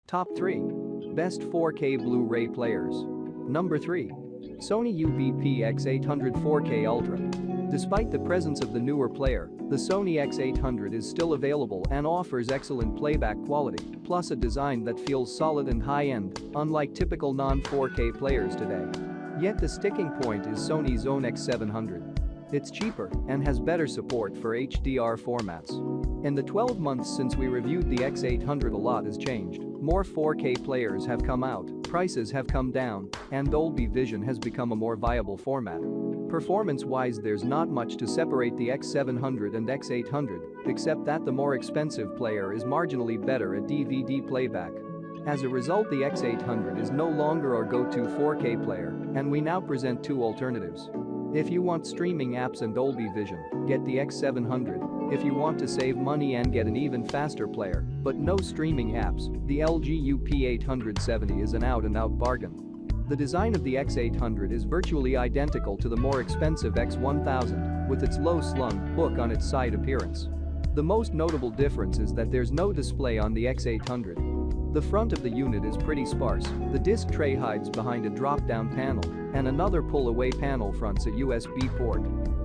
Top 3. Best 4K Blu-ray players. Number 3. Sony UBP X800 4K Ultra. Despite the presence of the newer player, the Sony X800 is still available and offers excellent playback quality, plus a design that feels solid and high-end, unlike typical non-4K players today. Yet the sticking point is Sony's own X700. It's cheaper and has better support for HDR formats. In the 12 months since we reviewed the X800, a lot has changed. More 4K players have come out, prices have come down, and Dolby Vision has become a more viable format. Performance-wise, there's not much to separate the X700 and X800, except that the more expensive player is marginally better at DVD playback. As a result, the X800 is no longer our go-to 4K player, and we now present two alternatives. If you want streaming apps and Dolby Vision, get the X700. If you want to save money and get an even faster player, but no streaming apps, the LG UP870 is an out-and-out bargain. The design of the X800 is virtually identical to the more expensive X1000, with its low-slung hook on its side appearance. The most notable difference is that there's no display on the X800. The front of the unit is pretty sparse, the disc tray hides behind a drop-down panel, and another pull-away panel fronts a USB port.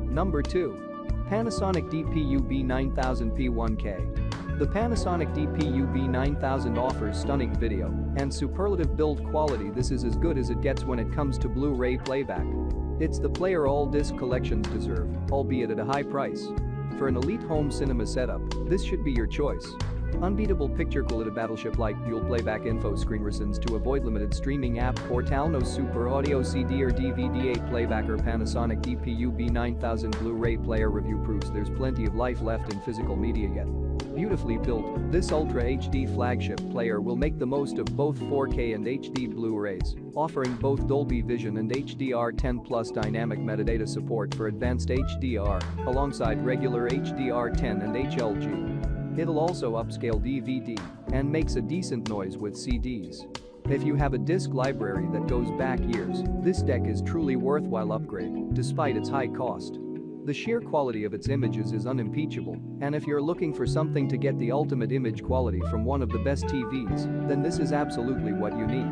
Number 2. Panasonic DPU-B9000P1K. The Panasonic DPU-B9000 offers stunning video and superlative build quality. This is as good as it gets when it comes to Blu-ray playback. It's the player all disc collections deserve, albeit at a high price. For an elite home cinema setup, this should be your choice. Unbeatable picture quality, battleship-like dual playback info screen reasons to avoid limited streaming app portal, no super audio CD or DVD 8 playbacker. Panasonic DPU B9000 Blu-ray player review proves there's plenty of life left in physical media yet. Beautifully built, this Ultra HD flagship player will make the most of both 4K and HD Blu-rays, offering both Dolby Vision and HDR10 plus dynamic metadata support for advanced HDR, alongside regular HDR10 and HLG. It'll also upscale DVD and makes a decent noise with CDs. If you have a disc library that goes back years, this deck is truly worthwhile upgrade, despite its high cost. The sheer quality of its images is unimpeachable, and if you're looking for something to get the ultimate image quality from one of the best TVs, then this is absolutely what you need.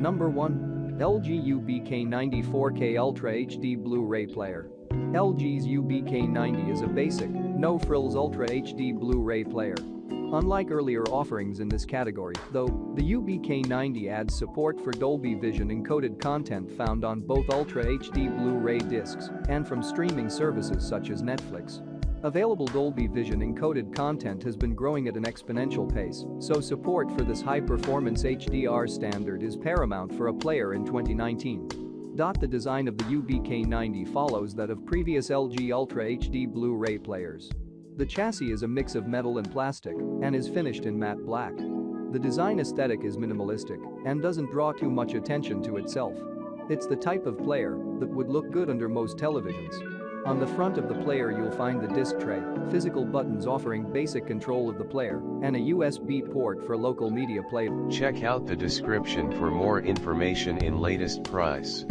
Number 1. LG UBK90 4K Ultra HD Blu-ray Player. LG's UBK90 is a basic, no-frills Ultra HD Blu-ray player. Unlike earlier offerings in this category, though, the UBK90 adds support for Dolby Vision encoded content found on both Ultra HD Blu-ray discs and from streaming services such as Netflix. Available Dolby Vision encoded content has been growing at an exponential pace, so support for this high-performance HDR standard is paramount for a player in 2019. The design of the UBK90 follows that of previous LG Ultra HD Blu-ray players. The chassis is a mix of metal and plastic and is finished in matte black. The design aesthetic is minimalistic and doesn't draw too much attention to itself. It's the type of player that would look good under most televisions. On the front of the player you'll find the disc tray, physical buttons offering basic control of the player, and a USB port for local media play. Check out the description for more information in latest price.